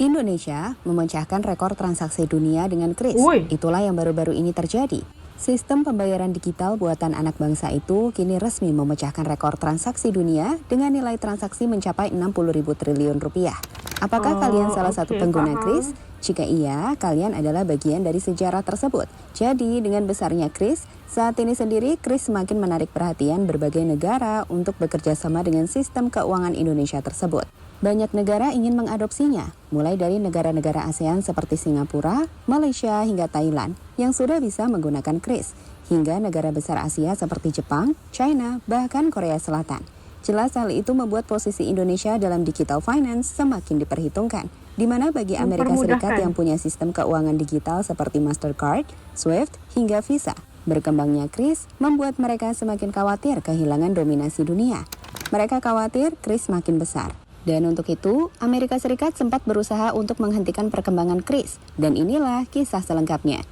Indonesia memecahkan rekor transaksi dunia dengan kris. Itulah yang baru-baru ini terjadi. Sistem pembayaran digital buatan anak bangsa itu kini resmi memecahkan rekor transaksi dunia dengan nilai transaksi mencapai 60.000 triliun rupiah. Apakah kalian salah satu pengguna kris? Jika iya, kalian adalah bagian dari sejarah tersebut. Jadi, dengan besarnya kris, saat ini sendiri kris semakin menarik perhatian berbagai negara untuk bekerja sama dengan sistem keuangan Indonesia tersebut. Banyak negara ingin mengadopsinya, mulai dari negara-negara ASEAN seperti Singapura, Malaysia, hingga Thailand yang sudah bisa menggunakan kris, hingga negara besar Asia seperti Jepang, China, bahkan Korea Selatan. Jelas hal itu membuat posisi Indonesia dalam digital finance semakin diperhitungkan, di mana bagi Amerika Serikat yang punya sistem keuangan digital seperti Mastercard, Swift, hingga Visa, berkembangnya kris membuat mereka semakin khawatir kehilangan dominasi dunia. Mereka khawatir kris makin besar. Dan untuk itu, Amerika Serikat sempat berusaha untuk menghentikan perkembangan kris. Dan inilah kisah selengkapnya.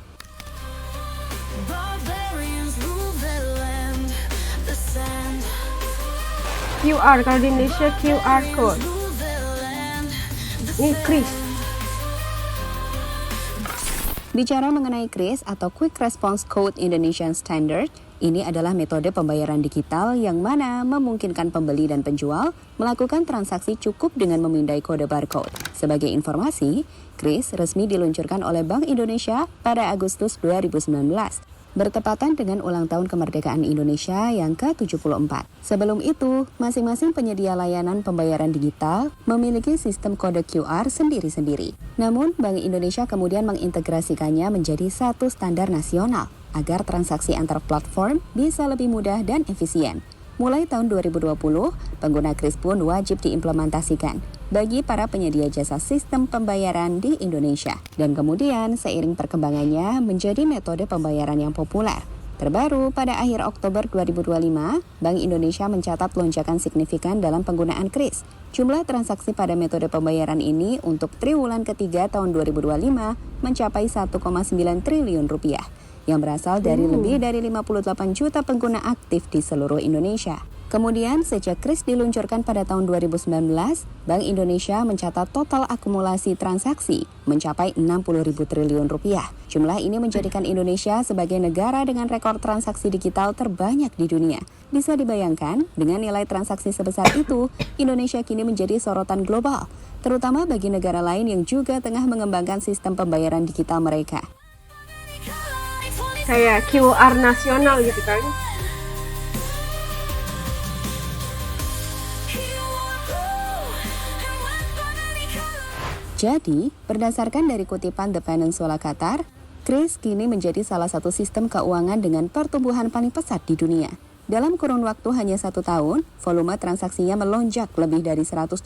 QR, kalau di Indonesia QR code. Ini kris. Bicara mengenai kris atau Quick Response Code Indonesian Standard, ini adalah metode pembayaran digital yang mana memungkinkan pembeli dan penjual melakukan transaksi cukup dengan memindai kode barcode. Sebagai informasi, kris resmi diluncurkan oleh Bank Indonesia pada Agustus 2019, bertepatan dengan ulang tahun kemerdekaan Indonesia yang ke-74. Sebelum itu, masing-masing penyedia layanan pembayaran digital memiliki sistem kode QR sendiri-sendiri. Namun, Bank Indonesia kemudian mengintegrasikannya menjadi satu standar nasional agar transaksi antar platform bisa lebih mudah dan efisien. Mulai tahun 2020, pengguna kris pun wajib diimplementasikan bagi para penyedia jasa sistem pembayaran di Indonesia. Dan kemudian seiring perkembangannya menjadi metode pembayaran yang populer. Terbaru, pada akhir Oktober 2025, Bank Indonesia mencatat lonjakan signifikan dalam penggunaan kris. Jumlah transaksi pada metode pembayaran ini untuk triwulan ketiga tahun 2025 mencapai 1,9 triliun rupiah. Yang berasal dari lebih dari 58 juta pengguna aktif di seluruh Indonesia. Kemudian, sejak kris diluncurkan pada tahun 2019, Bank Indonesia mencatat total akumulasi transaksi mencapai 60.000 triliun rupiah. Jumlah ini menjadikan Indonesia sebagai negara dengan rekor transaksi digital terbanyak di dunia. Bisa dibayangkan, dengan nilai transaksi sebesar itu, Indonesia kini menjadi sorotan global, terutama bagi negara lain yang juga tengah mengembangkan sistem pembayaran digital mereka. Kayak QR nasional gitu kan. Jadi, berdasarkan dari kutipan The Peninsula Qatar, kris kini menjadi salah satu sistem keuangan dengan pertumbuhan paling pesat di dunia. Dalam kurun waktu hanya 1 tahun, volume transaksinya melonjak lebih dari 170%,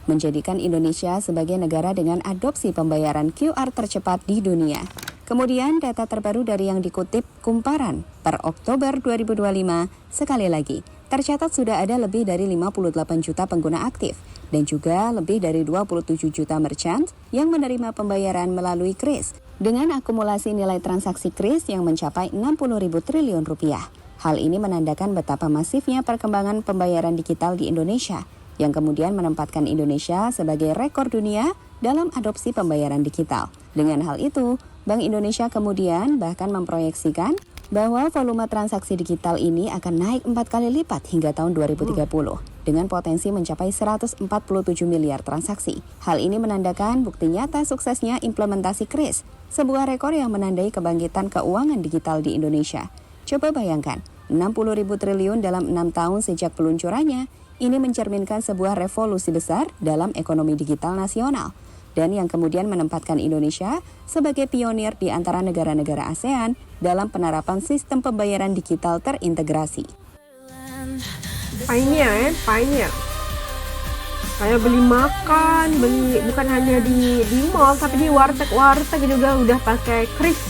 menjadikan Indonesia sebagai negara dengan adopsi pembayaran QR tercepat di dunia. Kemudian data terbaru dari yang dikutip Kumparan per Oktober 2025, sekali lagi, tercatat sudah ada lebih dari 58 juta pengguna aktif dan juga lebih dari 27 juta merchant yang menerima pembayaran melalui kris dengan akumulasi nilai transaksi kris yang mencapai 60.000 triliun rupiah. Hal ini menandakan betapa masifnya perkembangan pembayaran digital di Indonesia yang kemudian menempatkan Indonesia sebagai rekor dunia dalam adopsi pembayaran digital. Dengan hal itu, Bank Indonesia kemudian bahkan memproyeksikan bahwa volume transaksi digital ini akan naik 4 kali lipat hingga tahun 2030 dengan potensi mencapai 147 miliar transaksi. Hal ini menandakan bukti nyata suksesnya implementasi kris, sebuah rekor yang menandai kebangkitan keuangan digital di Indonesia. Coba bayangkan, 60.000 triliun dalam 6 tahun sejak peluncurannya, ini mencerminkan sebuah revolusi besar dalam ekonomi digital nasional, dan yang kemudian menempatkan Indonesia sebagai pionir di antara negara-negara ASEAN dalam penerapan sistem pembayaran digital terintegrasi. Pioneer. Kayak beli makan, bukan hanya di mall, tapi di warteg juga udah pakai kris.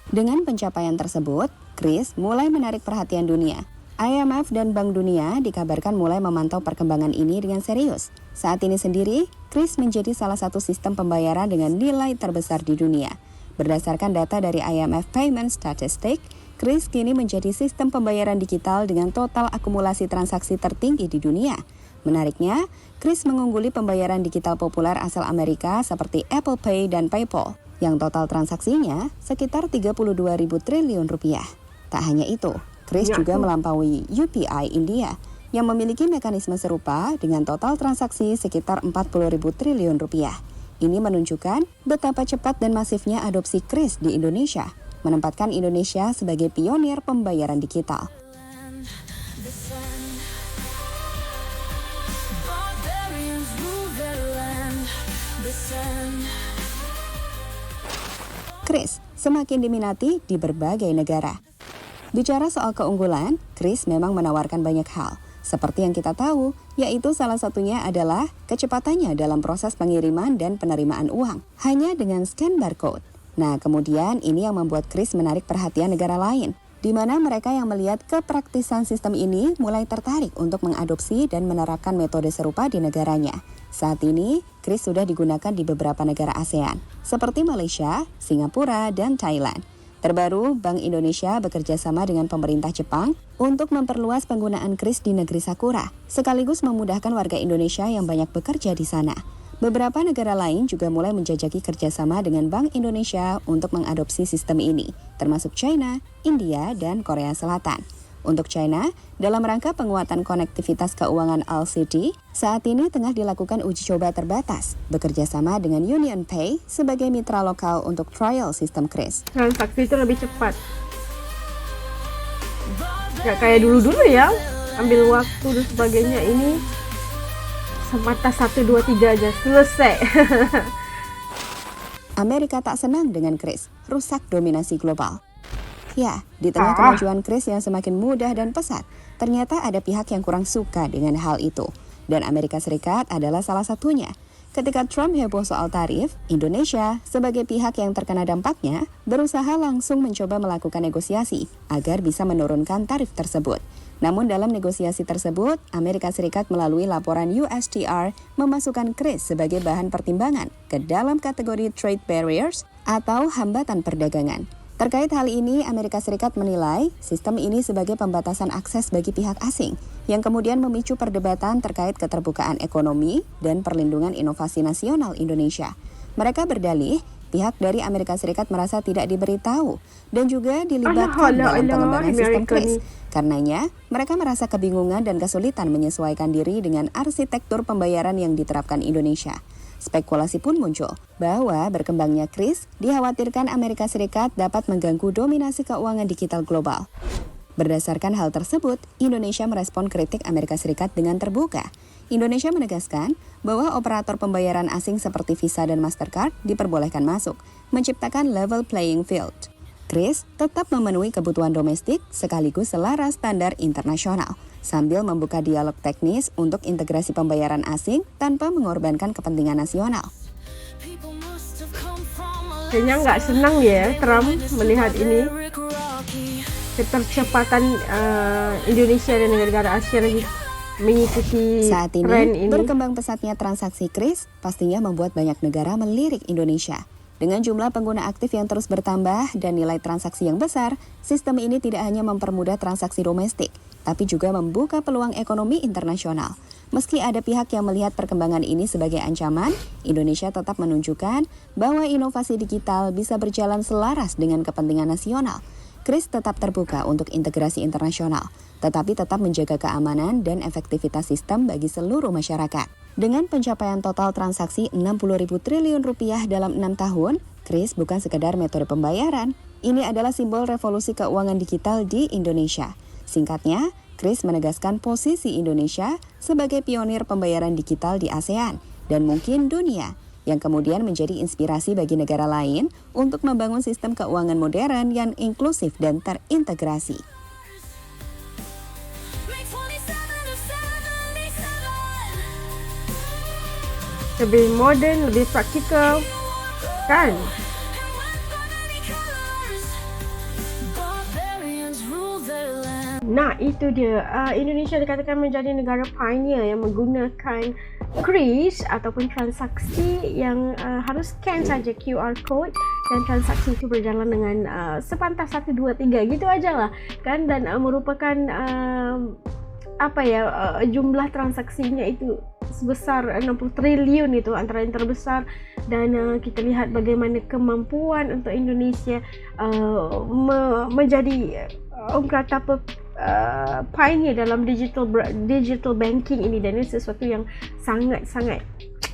Dengan pencapaian tersebut, kris mulai menarik perhatian dunia. IMF dan Bank Dunia dikabarkan mulai memantau perkembangan ini dengan serius. Saat ini sendiri, kris menjadi salah satu sistem pembayaran dengan nilai terbesar di dunia. Berdasarkan data dari IMF Payment Statistics, Kris kini menjadi sistem pembayaran digital dengan total akumulasi transaksi tertinggi di dunia. Menariknya, Kris mengungguli pembayaran digital populer asal Amerika seperti Apple Pay dan PayPal, yang total transaksinya sekitar 32.000 triliun rupiah. Tak hanya itu, Kris juga melampaui UPI India, yang memiliki mekanisme serupa dengan total transaksi sekitar 40.000 triliun rupiah. Ini menunjukkan betapa cepat dan masifnya adopsi Kris di Indonesia, menempatkan Indonesia sebagai pionir pembayaran digital. Kris semakin diminati di berbagai negara. Bicara soal keunggulan, Kris memang menawarkan banyak hal. Seperti yang kita tahu, yaitu salah satunya adalah kecepatannya dalam proses pengiriman dan penerimaan uang, hanya dengan scan barcode. Nah, kemudian ini yang membuat Kris menarik perhatian negara lain, di mana mereka yang melihat kepraktisan sistem ini mulai tertarik untuk mengadopsi dan menerapkan metode serupa di negaranya. Saat ini, Kris sudah digunakan di beberapa negara ASEAN, seperti Malaysia, Singapura, dan Thailand. Terbaru, Bank Indonesia bekerja sama dengan pemerintah Jepang untuk memperluas penggunaan Kris di negeri Sakura, sekaligus memudahkan warga Indonesia yang banyak bekerja di sana. Beberapa negara lain juga mulai menjajaki kerjasama dengan Bank Indonesia untuk mengadopsi sistem ini, termasuk China, India, dan Korea Selatan. Untuk China, dalam rangka penguatan konektivitas keuangan LCD, saat ini tengah dilakukan uji coba terbatas, bekerja sama dengan UnionPay sebagai mitra lokal untuk trial sistem Kris. Transaksi itu lebih cepat. Gak kayak dulu-dulu ya, ambil waktu dan sebagainya. Ini semata 1, 2, 3 aja selesai. Amerika tak senang dengan Kris, rusak dominasi global. Ya, di tengah kemajuan Kris yang semakin mudah dan pesat, ternyata ada pihak yang kurang suka dengan hal itu. Dan Amerika Serikat adalah salah satunya. Ketika Trump heboh soal tarif, Indonesia sebagai pihak yang terkena dampaknya berusaha langsung mencoba melakukan negosiasi agar bisa menurunkan tarif tersebut. Namun dalam negosiasi tersebut, Amerika Serikat melalui laporan USTR memasukkan Kris sebagai bahan pertimbangan ke dalam kategori trade barriers atau hambatan perdagangan. Terkait hal ini, Amerika Serikat menilai sistem ini sebagai pembatasan akses bagi pihak asing, yang kemudian memicu perdebatan terkait keterbukaan ekonomi dan perlindungan inovasi nasional Indonesia. Mereka berdalih, pihak dari Amerika Serikat merasa tidak diberitahu dan juga dilibatkan dalam pengembangan sistem Kris. Karenanya, mereka merasa kebingungan dan kesulitan menyesuaikan diri dengan arsitektur pembayaran yang diterapkan Indonesia. Spekulasi pun muncul bahwa berkembangnya Kris dikhawatirkan Amerika Serikat dapat mengganggu dominasi keuangan digital global. Berdasarkan hal tersebut, Indonesia merespon kritik Amerika Serikat dengan terbuka. Indonesia menegaskan bahwa operator pembayaran asing seperti Visa dan Mastercard diperbolehkan masuk, menciptakan level playing field. Kris tetap memenuhi kebutuhan domestik sekaligus selaras standar internasional, sambil membuka dialog teknis untuk integrasi pembayaran asing tanpa mengorbankan kepentingan nasional. Kayaknya nggak senang ya Trump melihat ini. Ketercepatan Indonesia dan negara-negara Asia lagi mengikuti Saat tren ini, ini. berkembang pesatnya transaksi Kris pastinya membuat banyak negara melirik Indonesia. Dengan jumlah pengguna aktif yang terus bertambah dan nilai transaksi yang besar, sistem ini tidak hanya mempermudah transaksi domestik, tapi juga membuka peluang ekonomi internasional. Meski ada pihak yang melihat perkembangan ini sebagai ancaman, Indonesia tetap menunjukkan bahwa inovasi digital bisa berjalan selaras dengan kepentingan nasional. Kris tetap terbuka untuk integrasi internasional, tetapi tetap menjaga keamanan dan efektivitas sistem bagi seluruh masyarakat. Dengan pencapaian total transaksi 60.000 triliun rupiah dalam 6 tahun, Kris bukan sekedar metode pembayaran. Ini adalah simbol revolusi keuangan digital di Indonesia. Singkatnya, Kris menegaskan posisi Indonesia sebagai pionir pembayaran digital di ASEAN dan mungkin dunia, yang kemudian menjadi inspirasi bagi negara lain untuk membangun sistem keuangan modern yang inklusif dan terintegrasi. Lebih modern, lebih praktikal, kan? Nah, itu dia. Indonesia dikatakan menjadi negara pioneer yang menggunakan Kris ataupun transaksi yang harus scan saja QR code dan transaksi itu berjalan dengan sepantas 1, 2, 3 gitu aja lah kan, dan merupakan jumlah transaksinya itu sebesar 60 triliun, itu antara yang terbesar. Dan kita lihat bagaimana kemampuan untuk Indonesia menjadi pioneer dalam digital banking ini, dan ini sesuatu yang sangat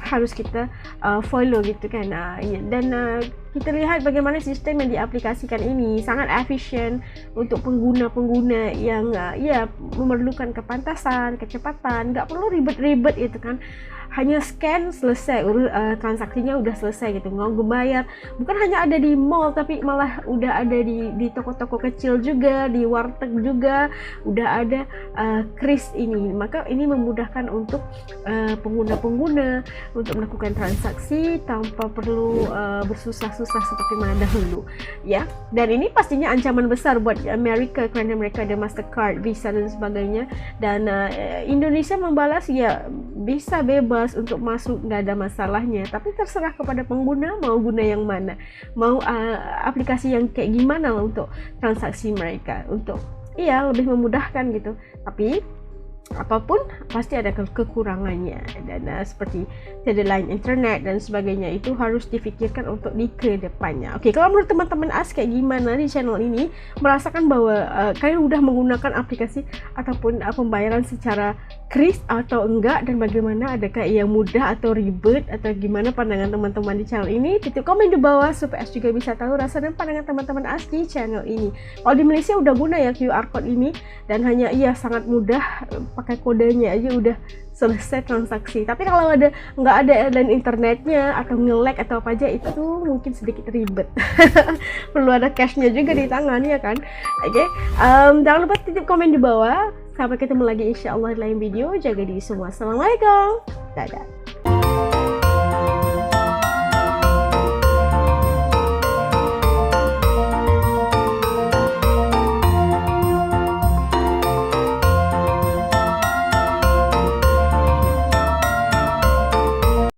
harus kita follow gitu kan. Dan kita lihat bagaimana sistem yang diaplikasikan ini sangat efisien untuk pengguna-pengguna yang memerlukan kepantasan, kecepatan, nggak perlu ribet-ribet itu kan. Hanya scan selesai, transaksinya udah selesai gitu. Mau bayar bukan hanya ada di mall, tapi malah udah ada di toko-toko kecil juga, di warteg juga udah ada kris ini. Maka ini memudahkan untuk pengguna-pengguna untuk melakukan transaksi tanpa perlu bersusah-susah seperti mana dahulu ya. Dan ini pastinya ancaman besar buat Amerika kerana mereka ada Mastercard, Visa dan sebagainya. Dan Indonesia membalas ya bisa bebas untuk masuk, nggak ada masalahnya, tapi terserah kepada pengguna mau guna yang mana, mau aplikasi yang kayak gimana untuk transaksi mereka, untuk lebih memudahkan gitu. Tapi apapun pasti ada kekurangannya, dan seperti tiada line internet dan sebagainya itu harus difikirkan untuk di kedepannya. Oke, kalau menurut teman-teman AS kayak gimana di channel ini, merasakan bahwa kalian udah menggunakan aplikasi ataupun pembayaran secara kris atau enggak, dan bagaimana, adakah yang mudah atau ribet, atau gimana pandangan teman-teman di channel ini? Tutup komen di bawah supaya AS juga bisa tahu rasa dan pandangan teman-teman AS di channel ini. Kalau di Malaysia udah guna ya QR code ini, dan hanya sangat mudah, pakai kodenya aja udah selesai transaksi. Tapi kalau nggak ada dan internetnya atau nge-lag atau apa aja, itu mungkin sedikit ribet. Perlu ada cashnya juga di tangan ya kan. Oke, jangan lupa titip komen di bawah. Sampai ketemu lagi insya Allah di lain video. Jaga diri semua. Assalamualaikum. Dadah.